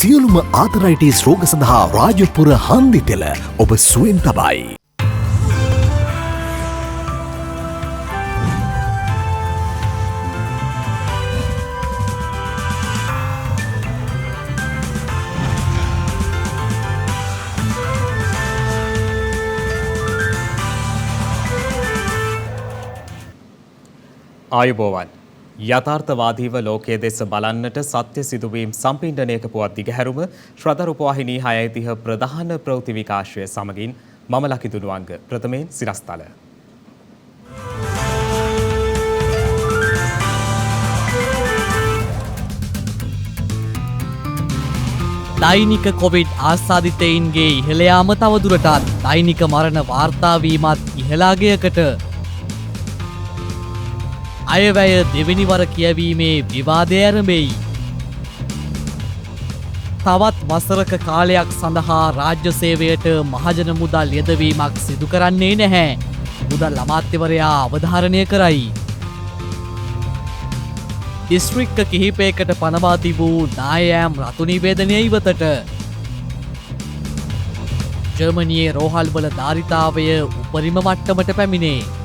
සියලුම ආතරයිටිස් රෝග සඳහා රාජපුර හන්දිතෙල ඔබ සුවෙන් තබයි. ආයුබෝවන් යථාර්ථවාදීව ලෝකයේ දෙස බලන්නට සත්‍ය සිදුවීම් සම්පින්ඩනයක පුවත් දිගහැරුම ශ්‍රදරූපවාහිනී 6:30 ප්‍රධාන ප්‍රවෘත්ති විකාශය සමගින් මම ලකිදුණුවංග ප්‍රථමයෙන් සිරස්තල. දෛනික කොවිඩ් ආසාදිතයින්ගේ ඉහළ යාම තවදුරටත් දෛනික මරණ වාර්තා වීමත් ඉහළාගයකට අයවැය දෙවෙනිවර කියවීමේ විවාදය ඇරඹෙයි. තවත් වසරක කාලයක් සඳහා රාජ්‍ය සේවයට මහජන මුදල් යෙදවීමක් සිදු කරන්නේ නැහැ. මුදල් අමාත්‍යවරයා අවධාරණය කරයි. දිස්ත්‍රික්ක කිහිපයකට පනවා තිබූ නායෑම් රතු නිවේදනය ඉවතට. ජර්මනියේ රෝහල්වල ධාරිතාවය උපරිම මට්ටමට පැමිණේ.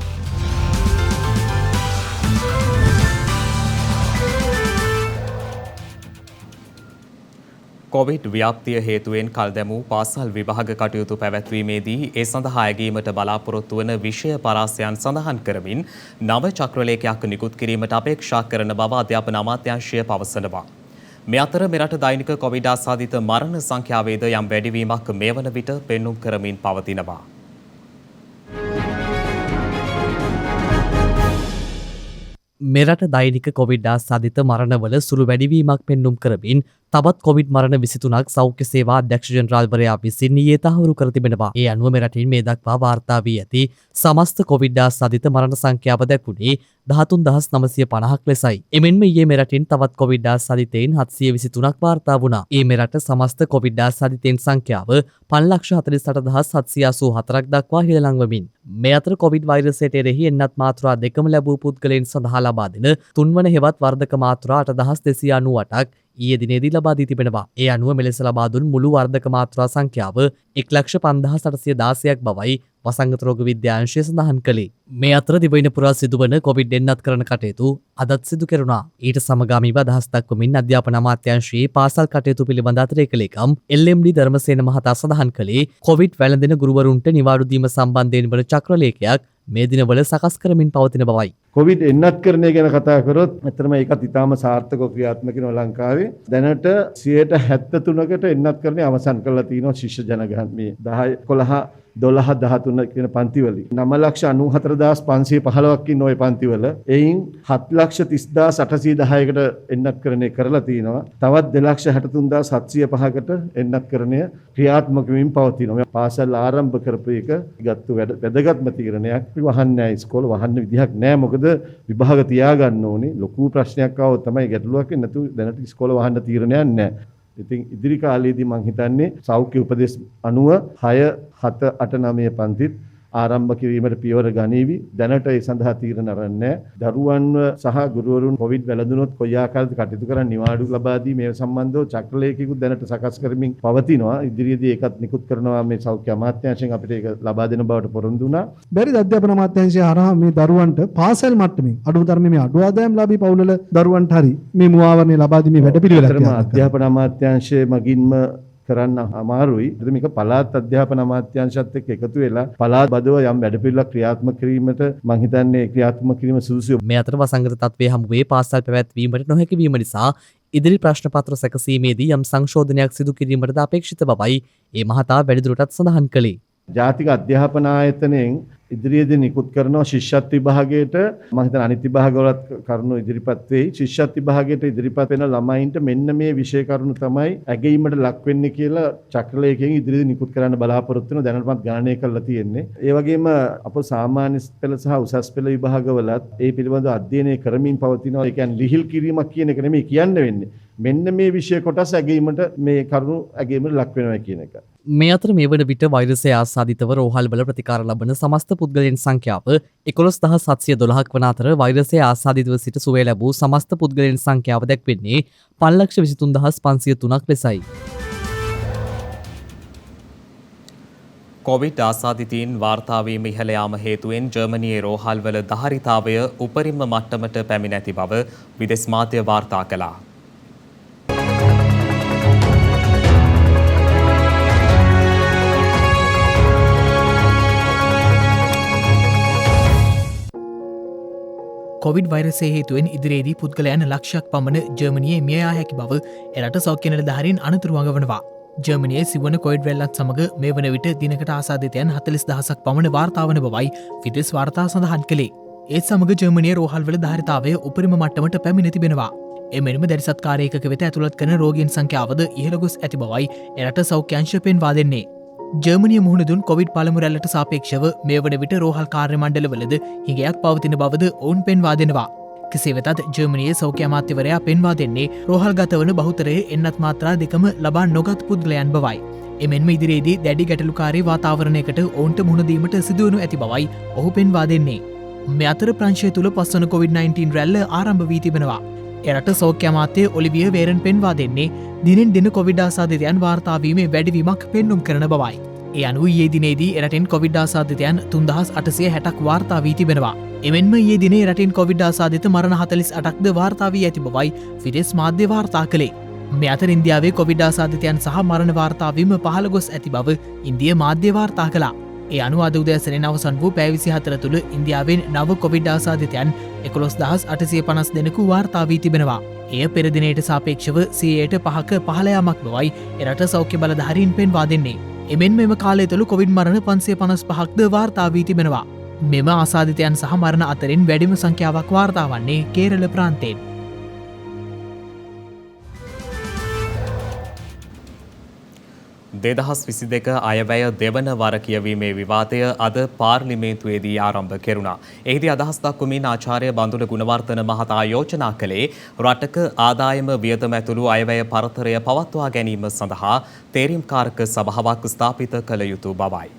කොවිඩ් ව්‍යාප්තිය හේතුවෙන් කල් දැමූ පාසල් විභාග කටයුතු පැවැත්වීමේදී ඒ සඳහා ඇගීමට බලාපොරොත්තු වන විෂය පරාසයන් සඳහන් කරමින් නව චක්‍රලේඛයක් නිකුත් කිරීමට අපේක්ෂා කරන බව අධ්‍යාපන අමාත්‍යාංශය පවසනවා. මේ අතර මෙරට දෛනික කොවිඩ් ආසාදිත මරණ සංඛ්‍යාවේද යම් වැඩිවීමක් මේ වන විට පෙන්නුම් කරමින් පවතිනවා. මෙරට දෛනික කොවිඩ් ආසාදිත මරණවල සුළු වැඩිවීමක් පෙන්නුම් කරමින් තවත් කොවිඩ් මරණ 23ක් සෞඛ්‍ය සේවා අධ්‍යක්ෂ ජෙනරාල්වරයා විසින් ඊයේ තහවුරු කර තිබෙනවා. ඒ අනුව මෙරටින් මේ දක්වා වාර්තා වී ඇති සමස්ත කොවිඩ් ආසාදිත මරණ සංඛ්‍යාව දැක්ුණේ 13950ක් ලෙසයි. එමෙන්ම ඊයේ මෙරටින් තවත් කොවිඩ් ආසාදිතයින් 723ක් වාර්තා වුණා. ඒ මෙරට සමස්ත කොවිඩ් ආසාදිතයින් සංඛ්‍යාව 548784ක් දක්වා ඉහළ ලංවමින් මේ අතර කොවිඩ් වෛරසයට එරෙහි එන්නත් මාත්‍රා දෙකම ලැබූ පුද්ගලයන් සඳහා ලබා දෙන තුන්වන හෙවත් වර්ධක මාත්‍රා 8298ක් ඊයේ දිනේදී ලබා දී තිබෙනවා. ඒ අනුව මෙලෙස ලබා දුන් මුළු වර්ධක මාත්‍රා සංඛ්‍යාව 1,58,816ක් බවයි වසංගත රෝග විද්‍යාංශය සඳහන් කළේ. මේ අතර දිවයින පුරා සිදුවන කොවිඩ් එන්නත් කරන කටයුතු අදත් සිදු කෙරුණා. ඊට සමගාමීව අදහස් දක්වමින් අධ්‍යාපන අමාත්‍යාංශයේ පාසල් කටයුතු පිළිබඳ අතිරේක ලේකම් එල්.එම්.ඩි. ධර්මසේන මහතා සඳහන් කළේ කොවිඩ් වැළඳෙන ගුරුවරුන්ට නිවාඩු දීම සම්බන්ධයෙන් වන චක්‍රලේඛයක් මේ දිනවල සකස් කරමින් පවතින බවයි. කොවිඩ් එන්නත් කරණය ගැන කතා කරොත් ඇත්තටම ඒකත් ඉතාම සාර්ථකව ක්‍රියාත්මක වෙනවා ලංකාවේ. දැනට 73%කට එන්නත් කරණය අවසන් කරලා තිනවා ශිෂ්‍ය ජනගහන මේ 10 11 12 13 කියන පන්තිවලින් 9,94,515ක් ඉන්න ওই පන්තිවල එයින් 7,30,810කට එන්නත් කරණය කරලා තිනවා. තවත් 2,63,705කට එන්නත් කරණය ක්‍රියාත්මක වෙමින් පවතිනවා. පාසල් ආරම්භ කරපු එක ගත්තු වැදගත්ම තීරණයක්. වහන්නේ නැහැ ඉස්කෝල වහන්න විදිහක් නැහැ. මොකද විභාග තියාගන්න ඕනේ. ලොකු ප්‍රශ්නයක් ආවොත් තමයි ගැටලුවක් වෙන්නේ. නැතු දැනට ඉස්කෝල වහන්න තීරණයක් නැහැ. ඉතින් ඉදිරි කාලයේදී මම හිතන්නේ සෞඛ්‍ය උපදෙස් 96 7 8 9 පන්තිත් ආරම්භ කිරීමට පියවර ගනීවි. දැනට ඒ සඳහා තීරණ අරන් නැහැ. දරුවන්ව සහ ගුරුවරුන් කොවිඩ් වැළඳුනොත් කොයි ආකාරයකට කටයුතු කරන්න නිවාඩු ලබා දී මේ සම්බන්ධව චක්‍රලේඛිකුත් දැනට සකස් කරමින් පවතිනවා. ඉදිරියේදී ඒකත් නිකුත් කරනවා මේ සෞඛ්‍ය අමාත්‍යාංශයෙන් අපිට ඒක ලබා දෙන බවට පොරොන්දු වුණා. බැරිද අධ්‍යාපන අමාත්‍යාංශය හරහා මේ දරුවන්ට පාසල් මට්ටමින් අඩුම තරමේ මේ අඩු ආදායම් ලාභී පවුලවල දරුවන්ට හරි මේ මුවාවරණය ලබා දීමේ වැඩපිළිවෙලක් අධ්‍යාපන අමාත්‍යාංශයේ මගින්ම කරන්න අමාරුයි. මේක පළාත් අධ්‍යාපන අමාත්‍යාංශයත් එක්ක එකතු වෙලා පළාත් බදව යම් වැඩපිළිවෙලක් ක්‍රියාත්මක කිරීමට මම හිතන්නේ ක්‍රියාත්මක කිරීම සුදුසුයි. මේ අතර වසංගත තත්ත්වයේ හමුවේ පාසල් පැවැත්වීමට නොහැකි වීම නිසා ඉදිරි ප්‍රශ්න පත්‍ර සැකසීමේදී යම් සංශෝධනයක් සිදු කිරීමටද අපේක්ෂිත බවයි ඒ මහතා වැඩිදුරටත් සඳහන් කළේ. ජාතික අධ්‍යාපන ආයතනයෙන් ඉදිරියේදී නිකුත් කරනවා ශිෂ්‍යත්ව විභාගයට මම හිතන අනිත් විභාගවලත් කරුණු ඉදිරිපත් වෙයි. ශිෂ්‍යත්ව විභාගයට ඉදිරිපත් වෙන ළමයින්ට මෙන්න මේ විෂය කරුණු තමයි ඇගීමට ලක් වෙන්නේ කියලා චක්‍රලේඛයෙන් ඉදිරියේදී නිකුත් කරන්න බලාපොරොත්තු වෙන දැනටමත් ගණනය කරලා තියෙන්නේ. ඒ වගේම අප සාමාන්‍ය පෙළ සහ උසස් පෙළ විභාගවලත් ඒ පිළිබඳව අධ්‍යයනය කරමින් පවතිනවා. ඒ කියන්නේ ලිහිල් කිරීමක් කියන එක නෙමෙයි කියන්න වෙන්නේ. මෙන්න මේ විෂය කොටස් ඇගීමට මේ කරුණු ඇගීමට ලක් වෙනවා කියන එක. මේ අතර මේ වන විට වෛරසය ආසාදිතව රෝහල්වල ප්‍රතිකාර ලබන සමස්ත පුද්ගලයන් සංඛ්‍යාව 11712ක් වන අතර වෛරසය ආසාදිතව සිට සුවය ලැබූ සමස්ත පුද්ගලයන් සංඛ්‍යාව දැක්වෙන්නේ 5,23,503ක් ලෙසයි. කොවිඩ් ආසාදිතයින් වාර්තාවීම ඉහළ යාම හේතුවෙන් ජර්මනියේ රෝහල්වල ධාරිතාවය උපරිම මට්ටමට පැමිණ ඇති බව විදෙස් මාධ්‍ය වාර්තා කළා. කොවිඩ් වෛරසය හේතුවෙන් ඉදිරියේදී පුද්ගලයන් ලක්ෂයක් පමණ ජර්මනියේ මිය යා හැකි බව එරට සෞඛ්‍ය නිලධාරීන් අනතුරු වඟවනවා. ජර්මනියේ සිවන කොයිඩ් වැල්ලත් සමග මේ වන විට දිනකට ආසාදිතයන් 40,000ක් පමණ වාර්තාවන බවයි විදෙස් වාර්තා සඳහන් කළේ. ඒත් සමග ජර්මනියේ රෝහල්වල ධාරිතාවය උපරිම මට්ටමට පැමිණ තිබෙනවා. එමෙන්ම දැරිසත්කාරයක වෙත ඇතුළත් කරන රෝගීන් සංඛ්‍යාවද ඉහළ ගොස් ඇති බවයි එරට සෞඛ්‍ය අංශ පෙන්වා දෙන්නේ. ජර්මනිය මුහුණ දුන් කොවිඩ් පළමු රැල්ලට සාපේක්ෂව මේ වන විට රෝහල් කාර්ය මණ්ඩලවලද හිඟයක් පවතින බවද ඔවුන් පෙන්වා දෙනවා. කෙසේ වෙතත් ජර්මනියේ සෞඛ්‍ය අමාත්‍යවරයා පෙන්වා දෙන්නේ රෝහල් ගතවන බහුතරයේ එන්නත් මාත්‍රා දෙකම ලබා නොගත් පුද්ගලයන් බවයි. එමෙන්ම ඉදිරියේදී දැඩි ගැටලුකාරී වාතාවරණයකට ඔවුන්ට මුහුණ දීමට සිදුවනු ඇති බවයි ඔහු පෙන්වා දෙන්නේ. මේ අතර ප්‍රංශය තුල පස්වන COVID-19 රැල්ල ආරම්භ වී තිබෙනවා. එරට සෞඛ්‍ය අමාත්‍ය ඔලිවිය වේරන් පෙන්වා දෙන්නේ දිනෙන් දින කොවිඩ් ආසාදිතයන් වාර්තාවීමේ වැඩිවීමක් පෙන්නුම් කරන බවයි. ඒ අනුව ඊයේ දිනේදී රටෙන් කොවිඩ් ආසාදිතයන් 3860ක් වාර්තා වී තිබෙනවා. එමෙන්ම ඊයේ දිනේ රටින් කොවිඩ් ආසාදිත මරණ 48ක්ද වාර්තා වී ඇති බවයි විදෙස් මාධ්‍ය වාර්තා කළේ. මේ අතර ඉන්දියාවේ කොවිඩ් ආසාදිතයන් සහ මරණ වාර්තා වීම පහළ ගොස් ඇති බව ඉන්දිය මාධ්‍ය වාර්තා කළා. ඒ අනුව අද උදෑසනින් අවසන් වූ පැය 24 තුළ ඉන්දියාවෙන් නව කොවිඩ් ආසාදිතයන් 11850 දෙනෙකු වාර්තා වී තිබෙනවා. එය පෙර දිනයට සාපේක්ෂව 100%ක පහළ යාමක් බවයි එරට සෞඛ්‍ය බලධාරීන් පෙන්වා දෙන්නේ. එමෙන් මෙම කාලය තුළ කොවිඩ් මරණ 555ක්ද වාර්තා වී තිබෙනවා. මෙම ආසාදිතයන් සහ මරණ අතරින් වැඩිම සංඛ්‍යාවක් වාර්තා වන්නේ කේරළ ප්‍රාන්තයෙන්. දෙදහස් 22 අයවැය දෙවන වර කියවීමේ විවාදය අද පාර්ලිමේන්තුවේදී ආරම්භ කෙරුණා. එහිදී අදහස් දක්වමින් ආචාර්ය බඳුන ගුණවර්ධන මහතා යෝජනා කළේ රටක ආදායම වියදම ඇතුළු අයවැය පරතරය පවත්වා ගැනීම සඳහා තේරීම්කාරක සභාවක් ස්ථාපිත කළ යුතු බවයි.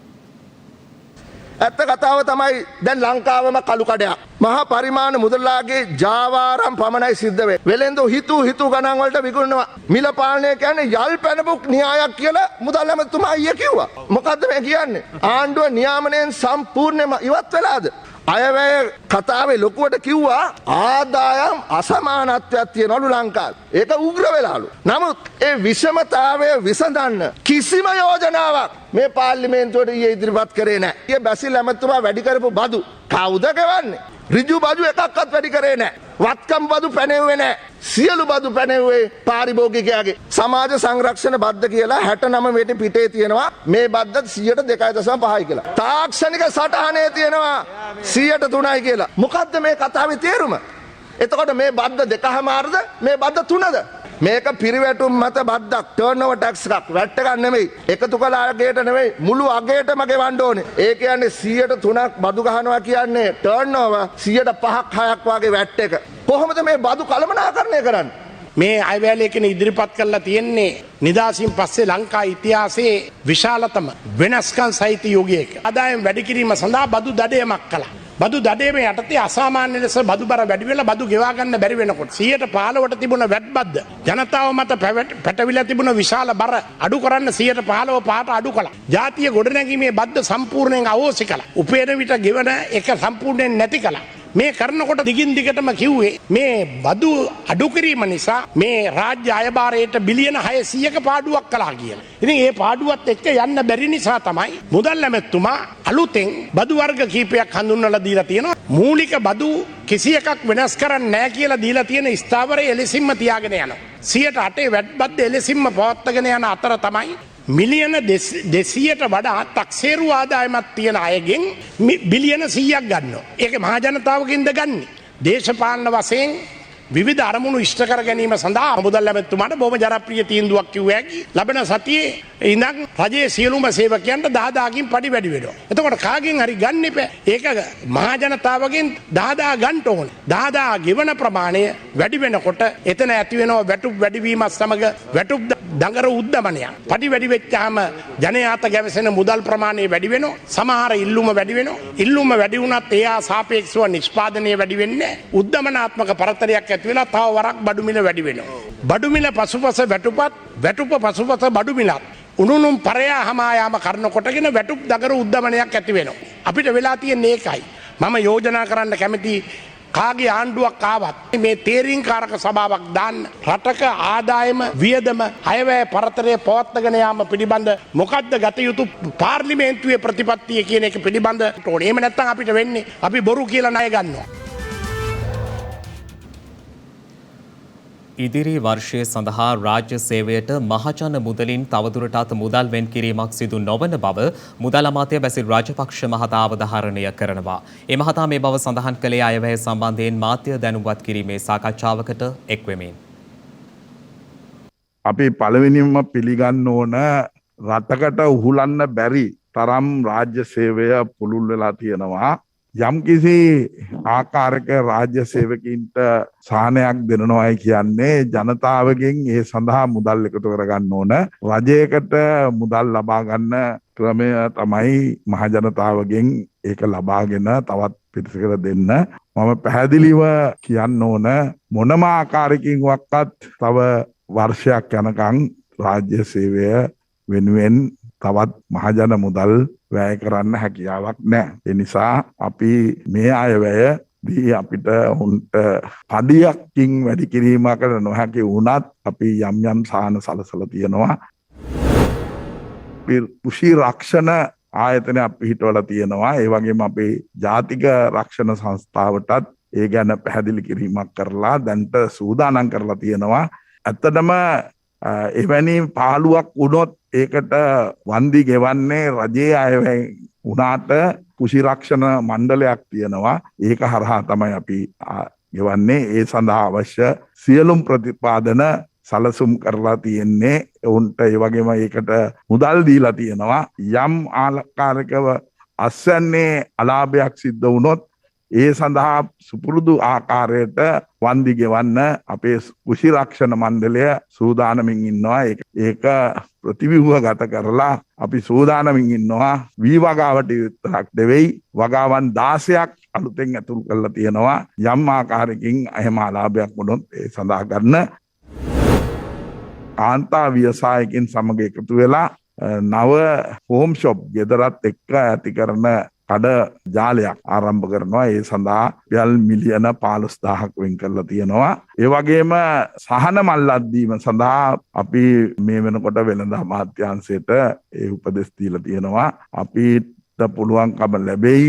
ඇත්ත කතාව තමයි දැන් ලංකාවම කළු කඩයක්. මහා පරිමාණ මුදලාගේ ජාවාරම් පමණයි සිද්ධ වෙන්නේ. වෙලෙන්දෝ හිතු ගණන් වලට විකුණනවා. මිල පාලනය කියන්නේ යල් පැනපුක් න්‍යායක් කියලා මුදල් ඇමතුමා ඊයේ කිව්වා. මොකද්ද මේ කියන්නේ? ආණ්ඩුව නියාමනයෙන් සම්පූර්ණයෙන්ම ඉවත් වෙලාද? අයවැය කතාවේ ලොකුවට කිව්වා ආදායම් අසමානත්වයක් තියෙනවලු ලංකාවේ. ඒක උග්‍ර වෙලාලු. නමුත් ඒ විෂමතාවය විසඳන්න කිසිම යෝජනාවක් මේ පාර්ලිමේන්තුවට ඊයේ ඉදිරිපත් කරේ නැහැ. ඊයේ බැසිල් ඇමතුමා වැඩි කරපු බදු කවුද ගෙවන්නේ? ඍජු බදු එකක්වත් වැඩි කරේ නැහැ. වත්කම් බදු පැනෙව්වේ නැහැ. සියලු බදු පැනෙව්වේ පාරිභෝගිකයාගේ. සමාජ සංරක්ෂණ බද්ද කියලා 69 මෙට පිටේ තියෙනවා. මේ බද්දත් 2.5යි කියලා. තාක්ෂණික සටහනේ තියෙනවා 3%යි කියලා. මොකද්ද මේ කතාවේ තේරුම? එතකොට මේ බද්ද දෙකමාරද මේ බද්ද තුනද? මේක පිරිවැටුම් මත බද්දක් ටර්නෝවර් ටැක්ස් එකක් වැට් එකක් නෙමෙයි. එකතු කළ අගයට නෙමෙයි මුළු අගයටම ගෙවන්න ඕනේ. ඒ කියන්නේ 3%ක් බදු ගහනවා කියන්නේ ටර්නෝවර් 5%ක් 6ක් වගේ වැට් එක. කොහොමද මේ බදු කළමනාකරණය කරන්නේ? මේ අයවැයලේකන ඉදිරිපත් කරලා තියෙන්නේ නිදාසින් පස්සේ ලංකා ඉතිහාසයේ විශාලතම වෙනස්කම් සහිත යුගයක. ආදායම් වැඩි කිරීම සඳහා බදු දඩයමක් කළා. බදු දඩේම යටතේ අසාමාන්‍ය ලෙස බදු බර වැඩි වෙලා බදු ගෙවා ගන්න බැරි වෙනකොට 115ට තිබුණ වැට් බද්ද ජනතාව මත පැටවිලා තිබුණ විශාල බර අඩු කරන්න 115 පාට අඩු කළා. ජාතිය ගොඩනැගීමේ බද්ද සම්පූර්ණයෙන් අවෝසි කළා. උපයන විට ගෙවන එක සම්පූර්ණයෙන් නැති කළා. මේ කරනකොට දිගින් දිගටම කිව්වේ මේ බදු අඩු කිරීම නිසා මේ රාජ්‍ය අයභාරයට බිලියන 600ක පාඩුවක් කළා කියලා. ඉතින් ඒ පාඩුවත් එක්ක යන්න බැරි නිසා තමයි මුදල් ඇමතුමා අලුතෙන් බදු වර්ග කීපයක් හඳුන්වලා දීලා තියෙනවා. මූලික බදු කිසි එකක් වෙනස් කරන්නේ නැහැ කියලා දීලා තියෙන ස්ථාවරය එලෙසින්ම තියාගෙන යනවා. 108 වැට් බද්ද එලෙසින්ම පවත්වාගෙන යන අතර තමයි මිලියන 200ට වඩා තක්සේරු ආදායමක් තියෙන අයගෙන් බිලියන 100ක් ගන්නවා. ඒක මහ ජනතාවකින්ද ගන්නේ. දේශපාලන වශයෙන් විවිධ අරමුණු ඉෂ්ට කර ගැනීම සඳහා මුදල් ඇමතුමාට බොහොම ජනප්‍රිය තීන්දුවක් කිව්වා හැකි. ලබන සතියේ ඉඳන් රජයේ සියලුම සේවකයන්ට 10000කින් පඩි වැඩි වෙනවා. එතකොට කාගෙන් හරි ගන්න එපා. ඒක මහ ජනතාවගෙන් 10000 ගන්න ඕනේ. 10000 ගෙවන ප්‍රමාණය වැඩි වෙනකොට එතන ඇති වෙනවා වැටුප් වැඩිවීමත් සමග වැටුප් දඟර උද්දමනය. පඩි වැඩි වෙච්චාම ජනයාත ගැවසෙන මුදල් ප්‍රමාණය වැඩි වෙනවා. සමහර ඉල්ලුම වැඩි වෙනවා. ඉල්ලුම වැඩි වුණත් එයා සාපේක්ෂව නිෂ්පාදනය වැඩි වෙන්නේ නැහැ. උද්දමනාත්මක පරතරයක් ඇති වෙලා තව වරක් බඩු මිල වැඩි වෙනවා. බඩු මිල පසුපස වැටුපත් වැටුප පසුපස බඩු මිලත් උණුනුම් පරයා හමායාම කරන කොටගෙන වැටුප් දගර උද්ධමනයක් ඇති වෙනවා. අපිට වෙලා තියෙන්නේ ඒකයි. මම යෝජනා කරන්න කැමති කාගේ ආණ්ඩුවක් ආවත් මේ තේරීම්කාරක සභාවක් දාන්න රටක ආදායම වියදම අයවැය පරතරය පවත්වාගෙන යාම පිළිබඳ මොකද්ද ගත යුතු පාර්ලිමේන්තුවේ ප්‍රතිපත්තිය කියන එක පිළිබඳ ඕනේ. එහෙම නැත්නම් අපිට වෙන්නේ අපි බොරු කියලා ණය ගන්නවා. ඉදිරි වර්ෂය සඳහා රාජ්‍ය සේවයට මහජන මුදලින් තවදුරටත් මුදල් වෙන් කිරීමක් සිදු නොවන බව මුදල් අමාත්‍ය බැසිල් රාජපක්ෂ මහතා අවධාරණය කරනවා. ඒ මහතා මේ බව සඳහන් කළේ අයවැය සම්බන්ධයෙන් මාධ්‍ය දැනුම්වත් කිරීමේ සාකච්ඡාවකට එක්වෙමින්. අපි පළවෙනිම පිළිගන්න ඕන රටකට උහුලන්න බැරි තරම් රාජ්‍ය සේවය පුළුල් වෙලා තියෙනවා. යම්කිසි ආකාරක රාජ්‍ය සේවකින්ට සහනයක් දෙනවයි කියන්නේ ජනතාවගෙන් ඒ සඳහා මුදල් එකතු කරගන්න ඕන. රජයකට මුදල් ලබා ගන්න ක්‍රමය තමයි මහජනතාවගෙන් ඒක ලබාගෙන තවත් පිරිසකට දෙන්න. මම පැහැදිලිව කියන්න ඕන මොනම ආකාරයකින් වක්වත් තව වර්ෂයක් යනකම් රාජ්‍ය සේවය වෙනුවෙන් තවත් මහජන මුදල් වැය කරන්න හැකියාවක් නැහැ. ඒ නිසා අපි මේ අයවැය දී අපිට උන්ට පඩියක්කින් වැඩි කිරීමකට නොහැකි වුණත් අපි යම් යම් සාහන සලසලා තියෙනවා. පුෂි රක්ෂණ ආයතනය අපි හිටවලා තියෙනවා. ඒ වගේම අපේ ජාතික රක්ෂණ සංස්ථාවටත් ඒ ගැන පැහැදිලි කිරීමක් කරලා දැන්ට සූදානම් කරලා තියෙනවා. ඇත්තටම එවැනි පාළුවක් වුණොත් ඒකට වන්දි ගෙවන්නේ රජයේ අයවැය වුණාට කුෂිරක්ෂණ මණ්ඩලයක් තියෙනවා. ඒක හරහා තමයි අපි ගෙවන්නේ. ඒ සඳහා අවශ්‍ය සියලුම ප්‍රතිපාදන සලසුම් කරලා තියෙන්නේ. උන්ට ඒ වගේම ඒකට මුදල් දීලා තියෙනවා. යම් ආකාරයකව අස්වැන්නේ අලාභයක් සිද්ධ වුණොත් ඒ සඳහා සුපුරුදු ආකාරයට වන්දි ගෙවන්න අපේ කුෂිරක්ෂණ මණ්ඩලය සූදානමින් ඉන්නවා. ඒක ප්‍රතිව්‍යුහගත කරලා අපි සූදානමින් ඉන්නවා. වී වගාවට විතරක් නෙවෙයි වගාවන් 16ක් අලුතෙන් ඇතුළු කරලා තියෙනවා. යම් ආකාරයකින් එහෙම අලාභයක් වුණොත් ඒ සඳහා ගන්න කාන්තා ව්‍යවසායකින් සමග එකතු වෙලා නව හෝම් ෂොප් ගෙදරත් එක්ක ඇති කරන කඩ ජාලයක් ආරම්භ කරනවා. ඒ සඳහා රුපියල් මිලියන 15000ක් වෙන් කරලා තියෙනවා. ඒ වගේම සහන මල්ලක් දීම සඳහා අපි මේ වෙනකොට වෙළඳ අමාත්‍යාංශයට ඒ උපදෙස් දීලා තියෙනවා. අපිට පුළුවන්කම ලැබෙයි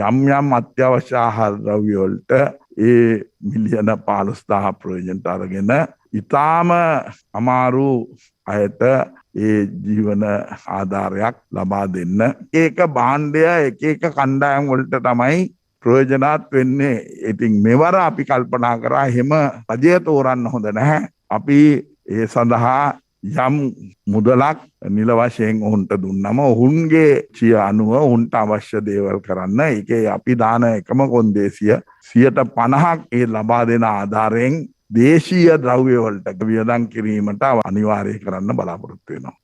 යම් යම් අත්‍යවශ්‍ය ආහාර ද්‍රව්‍ය වලට ඒ මිලියන 15000 ප්‍රයෝජනට අරගෙන ඊටාම අමාරු අයට ඒ ජීවන ආධාරයක් ලබා දෙන්න. ඒක භාණ්ඩය එක එක කණ්ඩායම් වලට තමයි ප්‍රයෝජනවත් වෙන්නේ. ඉතින් මෙවර අපි කල්පනා කරා එහෙම රජය තෝරන්න හොඳ නැහැ. අපි ඒ සඳහා යම් මුදලක් නිල වශයෙන් ඔවුන්ට දුන්නම ඔවුන්ගේ සිය අනුව ඔවුන්ට අවශ්‍ය දේවල් කරන්න. ඒකේ අපි දාන එකම කොන්දේසිය 50% ඒ ලබා දෙන ආධාරයෙන් දේශීය ද්‍රව්‍ය වලට වියදම් කිරීමට අනිවාර්ය කරන්න බලාපොරොත්තු වෙනවා.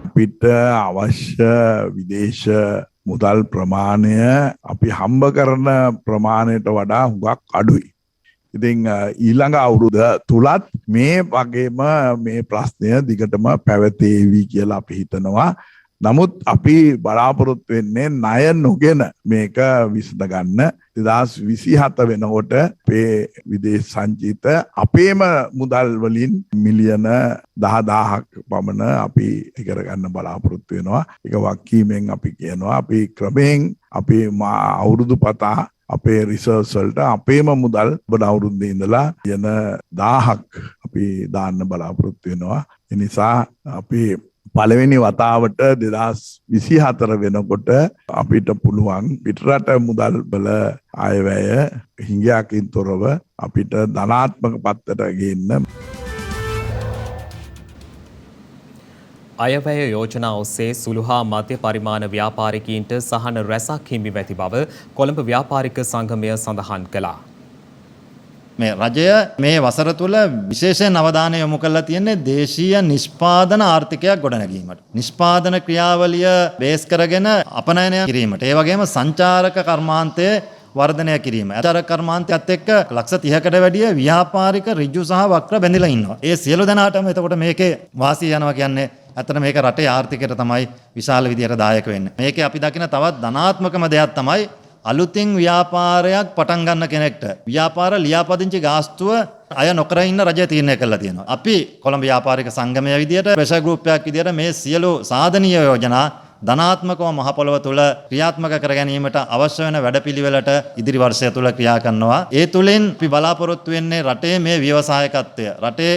අපිට අවශ්‍ය විදේශ මුදල් ප්‍රමාණය අපි හම්බ කරන ප්‍රමාණයට වඩා හුඟක් අඩුයි. ඉතින් ඊළඟ අවුරුද්ද තුලත් මේ වගේම මේ ප්‍රශ්නය දිගටම පැවතේවි කියලා අපි හිතනවා. නමුත් අපි බලාපොරොත්තු වෙන්නේ ණය නොගෙන මේක විසඳ ගන්න. 2027 වෙනකොට අපේ විදේශ සංචිත අපේම මුදල් වලින් මිලියන 10000ක් පමණ අපි ඉගෙන ගන්න බලාපොරොත්තු වෙනවා. ඒක වක්කීමෙන් අපි කියනවා අපි ක්‍රමයෙන් අපේ අවුරුදු පතා අපේ රිසර්ච් වලට අපේම මුදල් බඩ අවුරුද්දේ ඉඳලා යන 1000ක් අපි දාන්න බලාපොරොත්තු වෙනවා. ඒ නිසා අපි පළවෙනි වතාවට 2024 වෙනකොට අපිට පුළුවන් පිටරට මුදල් වල අයවැය හිඟයකින් තොරව අපිට ධනාත්මක පැත්තට ගේන්න. අයවැය යෝජනා ඔස්සේ සුළු හා මධ්‍ය පරිමාණ ව්‍යාපාරිකයින්ට සහන රැසක් හිමි ඇති බව කොළඹ ව්‍යාපාරික සංගමය සඳහන් කළා. මේ රජය මේ වසර තුල විශේෂයෙන් අවධානය යොමු කරලා තියෙන්නේ දේශීය නිෂ්පාදන ආර්ථිකයක් ගොඩනැගීමට. නිෂ්පාදන ක්‍රියාවලිය බේස් කරගෙන අපනයනය කිරීමට. ඒ වගේම සංචාරක කර්මාන්තයේ වර්ධනය කිරීම. සංචාරක කර්මාන්තයත් එක්ක ලක්ෂ 30කට වැඩිය ව්‍යාපාරික ඍජු සහ වක්‍ර බැඳිලා ඉන්නවා. ඒ සියලු දෙනාටම එතකොට මේකේ වාසිය යනවා කියන්නේ ඇත්තට මේක රටේ ආර්ථිකයට තමයි විශාල විදියට දායක වෙන්නේ. මේකේ අපි දකින තවත් ධනාත්මකම දෙයක් තමයි අලුතින් ව්‍යාපාරයක් පටන් ගන්න කෙනෙක්ට ව්‍යාපාර ලියාපදිංචි ගාස්තුව අය නොකර ඉන්න රජය තීරණය කළා තියෙනවා. අපි කොළඹ ව්‍යාපාරික සංගමය විදියට ප්‍රෙෂර් ගෲප් එකක් විදියට මේ සියලු සාධනීය යෝජනා ධනාත්මකව මහ පොළොව තුල ක්‍රියාත්මක කර ගැනීමට අවශ්‍ය වෙන වැඩපිළිවෙලට ඉදිරි වර්ෂය තුල ක්‍රියා කරනවා. ඒ තුලින් අපි බලාපොරොත්තු වෙන්නේ රටේ මේ ව්‍යවසායකත්වය, රටේ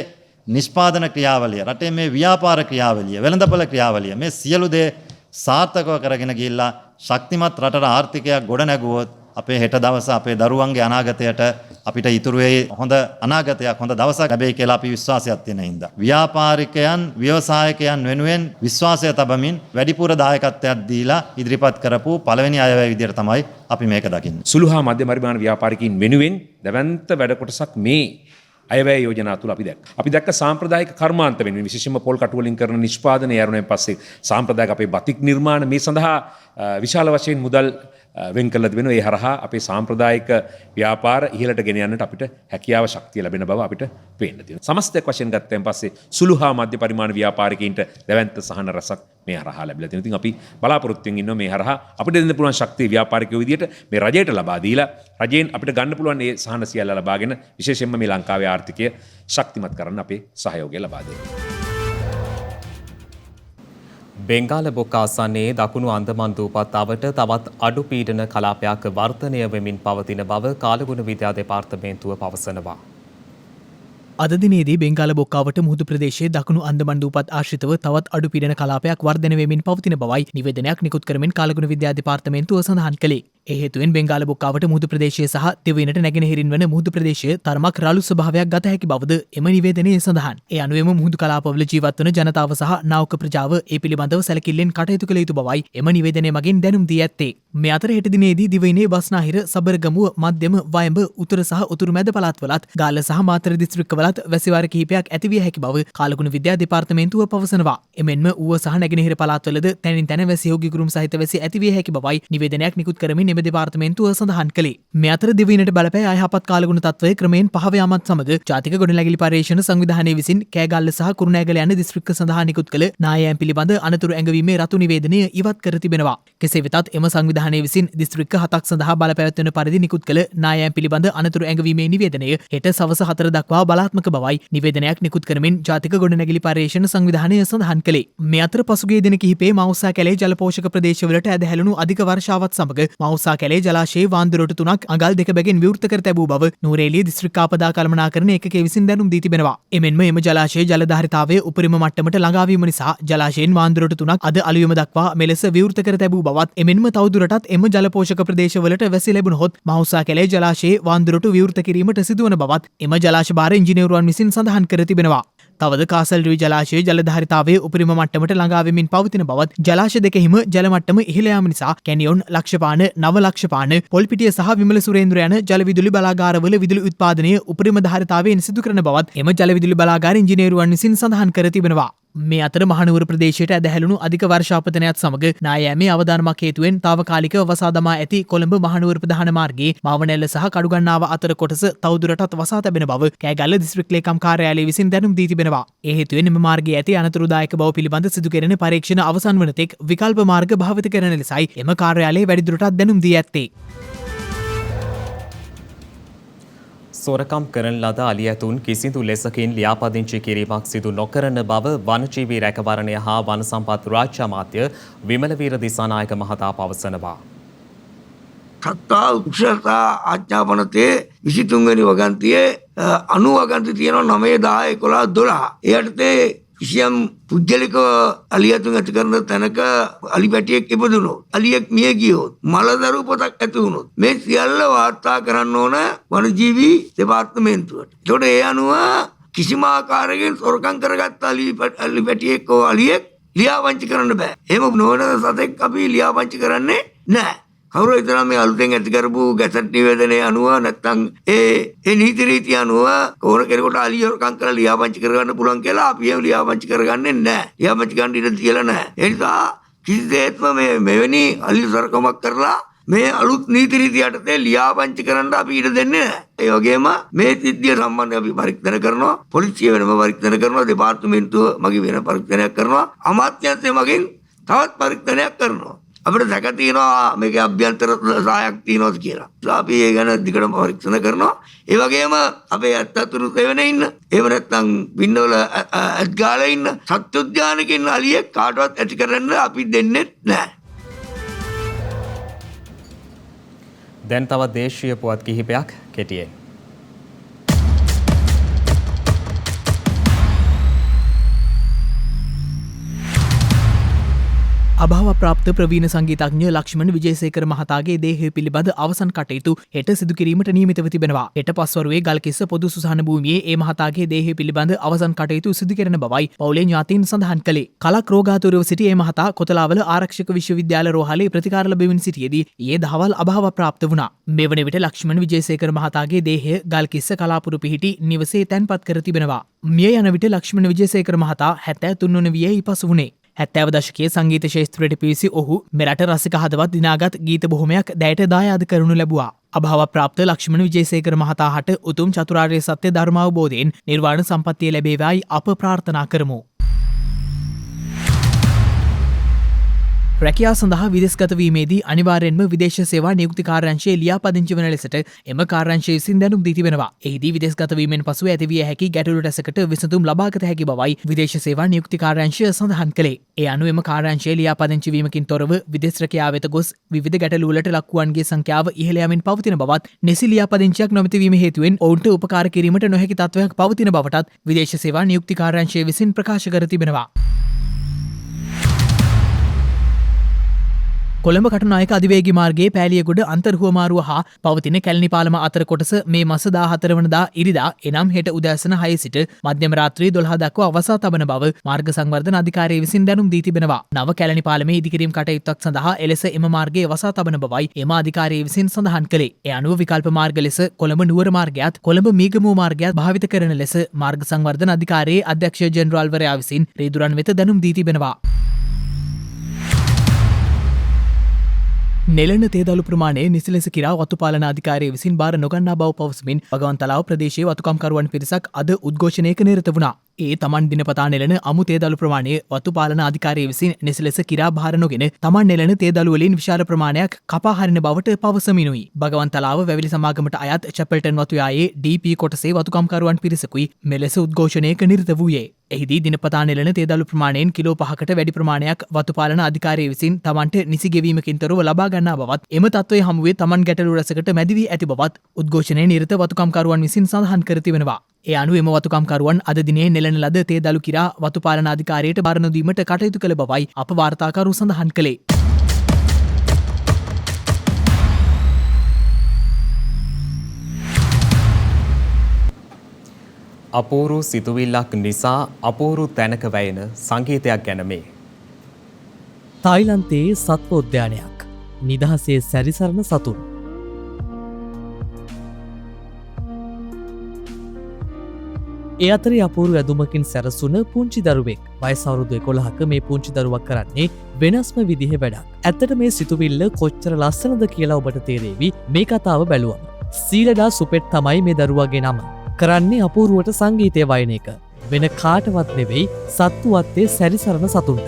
නිෂ්පාදන ක්‍රියාවලිය, රටේ මේ ව්‍යාපාර ක්‍රියාවලිය, වෙළඳපොළ ක්‍රියාවලිය මේ සියලු දේ සාර්ථකව කරගෙන ගිහිල්ලා ශක්තිමත් රටට ආර්ථිකයක් ගොඩනැගුවොත් අපේ හෙට දවස අපේ දරුවන්ගේ අනාගතයට අපිට ඉතුරු වෙයි හොඳ අනාගතයක්, හොඳ දවසක් ලැබෙයි කියලා අපි විශ්වාසයක් තියෙන හින්දා ව්‍යාපාරිකයන්, ව්‍යවසායකයන් වෙනුවෙන් විශ්වාසය තබමින් වැඩිපුර දායකත්වයක් දීලා ඉදිරිපත් කරපු පළවෙනි අයවැය විදියට තමයි අපි මේක දකින්නේ. සුළු හා මධ්‍යම පරිමාණ ව්‍යාපාරිකයින් වෙනුවෙන් දැවැන්ත වැඩ කොටසක් මේ අයවැය යෝජනා තුල අපි දැක්ක සාම්ප්‍රදායික කර්මාන්ත වෙනුවෙන් විශේෂයෙන්ම පොල් කටු වලින් කරන නිෂ්පාදනය ආරම්භයෙන් පස්සේ සාම්ප්‍රදායික අපේ බතික් නිර්මාණ මේ සඳහා විශාල වශයෙන් මුදල් වෙන් කළ දෙවෙනවා. ඒ හරහා අපේ සාම්ප්‍රදායික ව්‍යාපාර ඉහළට ගෙන යන්නට අපිට හැකියාව ශක්තිය ලැබෙන බව අපිට පේන්න තියෙනවා. සමස්තයක් වශයෙන් ගත්තන් පස්සේ සුළු හා මධ්‍ය පරිමාණ ව්‍යාපාරිකයින්ට දැවැන්ත සහන රසක් මේ හරහා ලැබිලා තියෙනවා. ඉතින් අපි බලාපොරොත්තු වෙමින් ඉන්නවා මේ හරහා අපිට දෙන්න පුළුවන් ශක්තිය ව්‍යාපාරිකයෝ විදියට මේ රජයට ලබා දීලා රජයෙන් අපිට ගන්න පුළුවන් මේ සහන සියල්ල ලබාගෙන විශේෂයෙන්ම මේ ලංකාවේ ආර්ථිකය ශක්තිමත් කරන්න අපේ සහයෝගය ලබා දෙන්න. බෙන්ගාල බොක්ක ආසන්නයේ දකුණු අන්දමන් දූපත් අවට තවත් අඩු පීඩන කලාපයක් වර්ධනය වෙමින් පවතින බව කාලගුණ විද්‍යා දෙපාර්තමේන්තුව පවසනවා. අද දිනේදී බෙන්ගාල බොක්කාවට මුහුදු ප්‍රදේශයේ දකුණු අන්දමන් දූපත් ආශ්‍රිතව තවත් අඩු පීඩන කලාපයක් වර්ධනය වෙමින් පවතින බවයි නිවේදනයක් නිකුත් කරමින් කාලගුණ විද්‍යා දෙපාර්තමේන්තුව සඳහන් කළේ. ඒ හේතුවෙන් බෙන්ගාල බොක්කාවට මුහුදු ප්‍රදේශයේ සහ දෙවයිනට නැගෙනහිරින් වන මුහුදු ප්‍රදේශයේ තරමක් රළු ස්වභාවයක් ගත හැකි බවද එම නිවේදනයේ සඳහන්. ඒ අනුවම මුහුදු කලාපවල ජීවත් වන ජනතාව සහ නාවක ප්‍රජාව ඒ පිළිබඳව සැලකිල්ලෙන් කටයුතු කළ යුතු බවයි එම නිවේදනය මගින් දැනුම් දී ඇත්තේ. මේ අතර හෙට දිනේදී දිවයිනේ බස්නාහිර, සබරගමුව, මධ්‍යම, වයඹ, උතුර සහ උතුරු මැද පළාත්වලත් ගාල්ල සහ මාතර දිස්ත්‍රික්කවලත් වැසිවාර කිහිපයක් ඇතිවිය හැකි බව කාලගුණ විද්‍යා දෙපාර්තමේන්තුව පවසනවා. එමෙන්ම ඌව සහ නැගෙනහිර පළාත්වලද තැනින් තැන වැසි යෝගිගුරුම් සහිත වැසි ඇතිවිය හැකි බවයි නිවේදනයක් නිකුත් කරමින් එම දෙපාර්තමේන්තුව සඳහන් කළේ. මේ අතර දිවයිනට බලපෑ අයහපත් කාලගුණ තත්ත්වය ක්‍රමයෙන් පහව යාමත් සමග ජාතික ගොඩනැගිලි පර්යේෂණ සංවිධානය විසින් කෑගල්ල සහ කුරුණෑගල යන දිස්ත්‍රික්ක සඳහා නිකුත් කළ නායයන් පිළිබඳ අනතුරු ඇඟවීමේ රතු නිවේදනය ඉවත් කර තිබෙනවා. කෙසේ වෙතත් එම සංවිධානය විසින් දිස්ත්‍රික්ක 7ක් සඳහා බලපැවැත්වෙන පරිදි නිකුත් කළ නායයන් පිළිබඳ අනතුරු ඇඟවීමේ නිවේදනය හෙට සවස 4 දක්වා බලාත්මක බවයි නිවේදනයක් නිකුත් කරමින් ජාතික ගොඩනැගිලි පර්යේෂණ සංවිධානය සඳහන් කළේ. මේ අතර පසුගිය දින කිහිපේ මවුසා කැලේ ජලපෝෂක ප්‍රදේශවලට ඇදහැළුණු අධික වර්ෂාවත් සමග මවුසා කැලේ ජලාශයේ වාන්දුරොට 3ක් අඟල් 2 බැගින් විවෘත කර තැබූ බව නූරේලිය දිස්ත්‍රික් ආපදා කළමනාකරණ ඒකකයේ විසින් දැනුම් දී තිබෙනවා. එමෙන්ම එම ජලාශයේ ජලධාරිතාවයේ උපරිම මට්ටමට ළඟා වීම නිසා ජලාශයෙන් වාන්දුරොට 3ක් අද අලුයම දක්වා මෙලෙස විවෘත කර තැබූ බවත් එමෙන්ම තවදුරටත් එම ජලපෝෂක ප්‍රදේශවලට වැසි ලැබුණහොත් මවුසා කැලේ ජලාශයේ වාන්දුරොට විවෘත කිරීමට සිදුවන බවත් එම ජලාශ භාර ඉංජිනේරුවන් විසින් සඳහන් කර තිබෙනවා. තවද කාසල් රිවි ජලාශයේ ජලධාරිතාවයේ උපරිම මට්ටමට ළඟා වෙමින් පවතින බවත් ජලාශ දෙකෙහිම ජල මට්ටම ඉහළ යාම නිසා කැනියොන්, ලක්ෂපාන, නව ලක්ෂපාන, පොල්පිටිය සහ විමල සුරේන්ද්‍ර යන ජල විදුලි බලාගාරවල විදුලි උත්පාදනය උපරිම ධාරිතාවයෙන් සිදු කරන බවත් එම ජල විදුලි බලාගාර ඉංජිනේරුවන් විසින් සඳහන් කර තිබෙනවා. මේ අතර මහනුවර ප්‍රදේශයට ඇදහැළුණු අධික වර්ෂාපතනයත් සමග නායෑමේ අවදානමක් හේතුවෙන් తాවකාලිකව වසා දමා ඇති කොළඹ මහනුවර ප්‍රධාන මාර්ගයේ මාවනැල්ල සහ කඩුගන්නාව අතර කොටස තවදුරටත් වසා තැබෙන බව කෑගල්ල දිස්ත්‍රික් ලේකම් කාර්යාලය විසින් දැනුම් දී තිබෙනවා. ඒ හේතුවෙන් මෙම මාර්ගයේ ඇති අනතුරුදායක බව පිළිබඳ සිදු කෙරෙන පරීක්ෂණ අවසන් වන තෙක් විකල්ප මාර්ග භාවිත කරන ලෙසයි එම කාර්යාලය වැඩිදුරටත් දැනුම් දී ඇත්තේ. සොරකම් කරන ලද අලියැතුන් කිසිදු ලෙසකින් ලියාපදිංචි කිරීමක් සිදු නොකරන බව වනජීවී රැකවරණය හා වන සම්පත් රාජ්‍ය අමාත්‍ය විමලවීර දිසානායක මහතා පවසනවා. සත්තා උක්ෂරතා ආඥාපනතේ 23 වෙනි වගන්තියේ 90 වගන්ති තියෙනවා 9 10 11 12. එයටතේ කිසියම් පුද්ගලික අලියතුන් ඇති කරන තැනක අලි පැටියෙක් ඉපදුනොත්, අලියෙක් මිය ගියොත්, මලදරු පොතක් ඇති වුණොත් මේ සියල්ල වාර්තා කරන්න ඕන වනජීවී දෙපාර්තමේන්තුවට. ඒකට ඒ අනුව කිසිම ආකාරයකින් සොරකම් කරගත්ත අලි පැටියෙක් හෝ අලියෙක් ලියාපදිංචි කරන්න බෑ. එහෙම නොවන සතෙක් අපි ලියාපදිංචි කරන්නේ නැහැ. කවුරු හිතනවා මේ අලුතෙන් ඇති කරපු ගැසට් නිවේදනයේ අනුව නැත්නම් ඒ නීති රීති අනුව කෝන කෙනෙකුට අලිය හොරකම් කරලා ලියාපදිංචි කරගන්න පුළුවන් කියලා අපි එහෙම ලියාපදිංචි කරගන්නේ නැහැ. ලියාපදිංචි ගන්න ඉඩ තියලා නැහැ. ඒ නිසා කිසිසේත්ම මෙවැනි අලි සොරකමක් කරලා මේ අලුත් නීති රීති යටතේ ලියාපදිංචි කරන්න අපි ඉඩ දෙන්නේ නැහැ. ඒ වගේම මේ සිද්ධිය සම්බන්ධව අපි පරීක්ෂණ කරනවා, පොලිසිය වෙනම පරීක්ෂණ කරනවා, දෙපාර්තමේන්තුව මගින් වෙන පරීක්ෂණයක් කරනවා, අමාත්‍යාංශය මගින් තවත් පරීක්ෂණයක් කරනවා. අපිට දැක තියෙනවා මේකේ අභ්‍යන්තර සායක් තියෙනවද කියලා. අපි ඒ ගැන දිගටම පරීක්ෂණ කරනවා. ඒ වගේම අපේ අත්තතුරු තෙවෙන ඉන්න, එහෙම නැත්නම් පින්නවල අත්ගාලේ ඉන්න සත්ත්වෝද්‍යානයක ඉන්න අලියෙක් කාටවත් ඇති කරන්න අපි දෙන්නේ නැහැ. දැන් තවත් දේශීය පුවත් කිහිපයක් කෙටියෙන්. අභාව ප්‍රාප්ත ප්‍රවීණ සංගීතඥ ලක්ෂ්මන් විජේසේකර මහතාගේ දේහය පිළිබඳ අවසන් කටයුතු හෙට සිදු කිරීමට නියමිතව තිබෙනවා. හෙට පස්වරුවේ ගල්කිස්ස පොදු සුසාන භූමියේ ඒ මහතාගේ දේහය පිළිබඳ අවසන් කටයුතු සිදු කරන බවයි පවුලේ ඥාතීන් සඳහන් කළේ. කලක් රෝගාතුරව සිටි ඒ මහතා කොතලාවල ආරක්ෂක විශ්වවිද්‍යාල රෝහලේ ප්‍රතිකාර ලැබෙමින් සිටියේදී ඊයේ දහවල් අභාව ප්‍රාප්ත වුණා. මෙවන විට ලක්ෂ්මන් විජේසේකර මහතාගේ දේහය ගල්කිස්ස කලාපුරු පිහිටි නිවසේ තැන්පත් කර තිබෙනවා. මිය යන විට ලක්ෂ්මන් විජේසේකර මහතා 73 වන වියේ ඉපසු වුණේ. 70 දශකයේ සංගීත ශාස්ත්‍රයට පිවිසි ඔහු මෙරට රසික හදවත් දිනාගත් ගීත බොහොමයක් දැයට දායාද කරනු ලැබුවා. අභාව ප්‍රාප්ත ලක්ෂ්මන් විජේසේකර මහතා හට උතුම් චතුරාර්ය සත්‍ය ධර්මාවබෝධයෙන් නිර්වාණ සම්පත්තිය ලැබේවායි අප ප්‍රාර්ථනා කරමු. රැකියාව සඳහා විදේශගත වීමේදී අනිවාර්යෙන්ම විදේශ සේවා නියුක්ති කාර්යාංශයේ ලියාපදිංචි වන ලෙසට එම කාර්යාංශය විසින් දැනුම් දී තිබෙනවා. එහිදී විදේශගත වීමෙන් පසුව ඇතිවිය හැකි ගැටලු රැසකට විසඳුම් ලබාගත හැකි බවයි විදේශ සේවා නියුක්ති කාර්යාංශය සඳහන් කළේ. ඒ අනුව එම කාර්යාංශයේ ලියාපදිංචි වීමකින් තොරව විදේශ රැකියාව වෙත ගොස් විවිධ ගැටලු වලට ලක්වුවන්ගේ සංඛ්‍යාව ඉහළ යමින් පවතින බවත්, නිසි ලියාපදිංචියක් නොමැති වීම හේතුවෙන් ඔවුන්ට උපකාර කිරීමට නොහැකි තත්ත්වයක් පවතින බවටත් විදේශ සේවා නියුක්ති කාර්යාංශය විසින් ප්‍රකාශ කර තිබෙනවා. කොළඹ කටුනායක අධිවේගී මාර්ගයේ පෑලියගොඩ අන්තර්හුවමාරුව හා පවතින කැලණි පාලම අතර කොටස මේ මාස 14 වනදා ඉරිදා එනම් හෙට උදෑසන 6 සිට මධ්‍යම රාත්‍රී 12 දක්වා අවසා තබන බව මාර්ග සංවර්ධන අධිකාරිය විසින් දැනුම් දී තිබෙනවා. නව කැලණි පාලමේ ඉදිකිරීම් කටයුත්තක් සඳහා එලෙස එම මාර්ගයේ අවසා තබන බවයි එම අධිකාරිය විසින් සඳහන් කළේ. ඒ අනුව විකල්ප මාර්ග ලෙස කොළඹ නුවර මාර්ගයත් කොළඹ මීගමුව මාර්ගයත් භාවිත කරන ලෙස මාර්ග සංවර්ධන අධිකාරියේ අධ්‍යක්ෂ ජෙනරාල්වරයා විසින් රීදුරන් වෙත දැනුම් දී තිබෙනවා. නෙලන තේදලු ප්‍රමාණය නිසි ලෙස කිරා වතුපාලන අධිකාරිය විසින් බාර නොගන්නා බව පවසමින් වගවන්තලාව ප්‍රදේශයේ වතුකම්කරුවන් පිරිසක් අද උද්ඝෝෂණයක නිරත වුණා. ඒ තමන් දිනපතා නෙලන අමු තේදලු ප්‍රමාණය වතුපාලන අධිකාරිය විසින් නිසි ලෙස කිරා බාර නොගෙන තමන් නෙලන තේදලු වලින් විශාල ප්‍රමාණයක් කපා හරින බවට පවසමිනුයි. වගවන්තලාව වැවිලි සමාගමට අයත් චැපල්ටන් වතුයායේ ඩීපී කොටසේ වතුකම්කරුවන් පිරිසකුයි මෙලෙස උද්ඝෝෂණයක නිරත වූයේ. එහිදී දිනපතා නෙලන තේදලු ප්‍රමාණයෙන් කිලෝ 5කට වැඩි ප්‍රමාණයක් වතුපාලන අධිකාරිය විසින් තමන්ට නිසි ගෙවීමකින් තොරව ලබා ගන්නා බවත්, එම තත්ත්වයේ හමුවේ තමන් ගැටලු රැසකට මැදි වී ඇති බවත් උද්ඝෝෂණයේ නිරත වතුකම්කරුවන් විසින් සඳහන් කර තිබෙනවා. ඒ අනුව එම වතුකම්කරුවන් අද දිනේ නෙලන ලද තේදලු කිරා වතුපාලන අධිකාරියට බාර නොදීමට කටයුතු කළ බවයි අප වාර්තාකරු සඳහන් කළේ. අපූරු සිතුවිල්ලක් නිසා අපූරු තැනක වැයෙන සංගීතයක් ගැන මේ. තායිලන්තයේ සත්වෝද්‍යානයක්. නිදහසේ සැරිසරන සතුන්. ඒ අතරේ අපූරු ඇදුමකින් සැරසුන පුංචි දරුවෙක්. වයස අවුරුදු 11ක මේ පුංචි දරුවා කරන්නේ වෙනස්ම විදිහේ වැඩක්. ඇත්තට මේ සිතුවිල්ල කොච්චර ලස්සනද කියලා ඔබට තේරෙවි මේ කතාව බැලුවම. සීලඩා සුපෙට් තමයි මේ දරුවාගේ නම. කරන්නේ අපූරුවට සංගීතය වයන එක. වෙන කාටවත් නෙවෙයි සත්තු වත්තේ සැරිසරන සතුන්ට.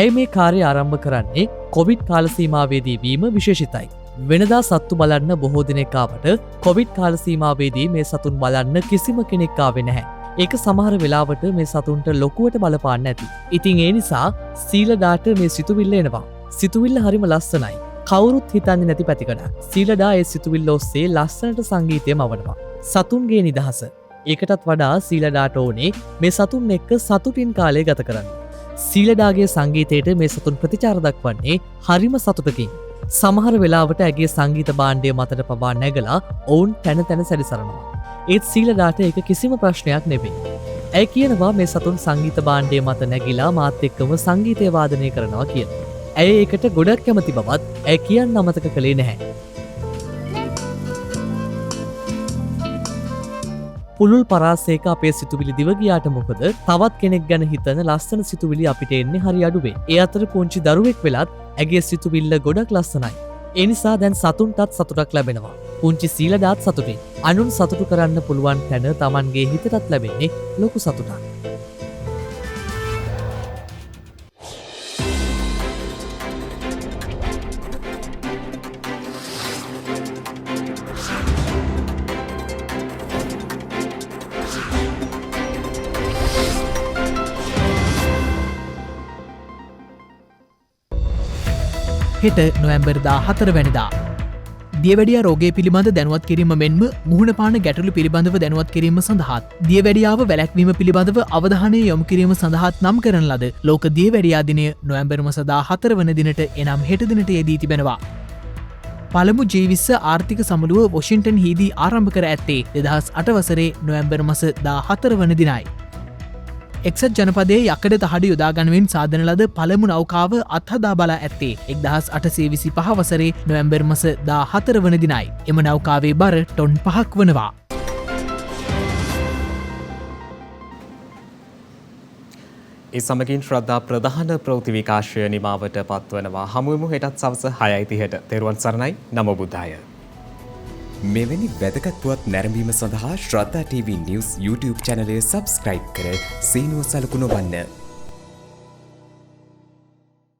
ඇය මේ කාර්ය ආරම්භ කරන්නේ කොවිඩ් කාලසීමාවේදී වීම විශේෂිතයි. වෙනදා සත්තු බලන්න බොහෝ දෙනෙක් ආවට කොවිඩ් කාලසීමාවේදී මේ සතුන් බලන්න කිසිම කෙනෙක් ආවේ නැහැ. ඒක සමහර වෙලාවට මේ සතුන්ට ලොකුවට බලපාන්න ඇති. ඉතින් ඒ නිසා සීලඩාට මේ සිතුවිල්ල එනවා. සිතුවිල්ල හරිම ලස්සනයි. කවුරුත් හිතන්නේ නැති පැතිකඩක්. සීලඩා ඒ සිතුවිල්ල ඔස්සේ ලස්සනට සංගීතය මවනවා. සතුන්ගේ නිදහස. ඒකටත් වඩා සීලඩාට ඕනේ මේ සතුන් එක්ක සතුටින් කාලය ගත කරන්න. සීලඩාගේ සංගීතයට මේ සතුන් ප්‍රතිචාර දක්වන්නේ හරිම සතුටකින්. සමහර වෙලාවට ඇගේ සංගීත භාණ්ඩය මතට පවා නැගලා ඔවුන් තැන තැන සැරිසරනවා. ඒත් සීලඩාට ඒක කිසිම ප්‍රශ්නයක් නෙවෙයි. ඇය කියනවා මේ සතුන් සංගීත භාණ්ඩය මත නැගිලා මාත් එක්කම සංගීතය වාදනය කරනවා කියලා. ඇය ඒකට ගොඩක් කැමති බවත් ඇය කියන්න අමතක කළේ නැහැ. පුළුල් පරාසයක අපේ සිතුවිලි දිවගියාට මොකද තවත් කෙනෙක් ගැන හිතන ලස්සන සිතුවිලි අපිට එන්නේ හරි අඩුවේ. ඒ අතර පුංචි දරුවෙක් වෙලත් ඇගේ සිතුවිල්ල ගොඩක් ලස්සනයි. ඒ නිසා දැන් සතුන්ටත් සතුටක් ලැබෙනවා. පුංචි සීලදාත් සතුටින්. අනුන් සතුටු කරන්න පුළුවන් තැන Tamanගේ හිතටත් ලැබෙන්නේ ලොකු සතුටක්. හෙට නොවැම්බර් 14 වැනිදා දියවැඩිය රෝගය පිළිබඳ දැනුවත් කිරීම මෙන්ම මුහුණපාන ගැටලු පිළිබඳව දැනුවත් කිරීම සඳහාත් දියවැඩියාව වැළැක්වීම පිළිබඳව අවධානය යොමු කිරීම සඳහාත් නම් කරන ලද ලෝක දියවැඩියා දිනය නොවැම්බර් මාස 14 වන දිනට එනම් හෙට දිනට යෙදී තිබෙනවා. පළමු G20 ආර්ථික සමුළුව වොෂින්ටන් හිදී ආරම්භ කර ඇත්තේ 2008 වසරේ නොවැම්බර් මාස 14 වන දිනයි. එක්සත් ජනපදයේ යකඩ තහඩ යොදාගනුවෙන් සාධන ලද පළමු නෞකාව අත්හදා බලා ඇත්තේ 1825 වසරේ නොවැම්බර් මාස 14 වන දිනයි. එම නෞකාවේ බර ටොන් 5ක් වනවා. ඒ සමගින් ශ්‍රද්ධා ප්‍රධාන ප්‍රවෘත්ති විකාශය නිමාවට පත්වනවා. හමුවෙමු හෙටත් සවස 6:30ට. තෙරුවන් සරණයි. නමෝ බුද්ධාය. මෙවැනි වැදගත් පුවත් නැරඹීම සඳහා ශ්‍රද්ධා TV News YouTube channel එක subscribe කර සීනුව සලකුණ වන්න.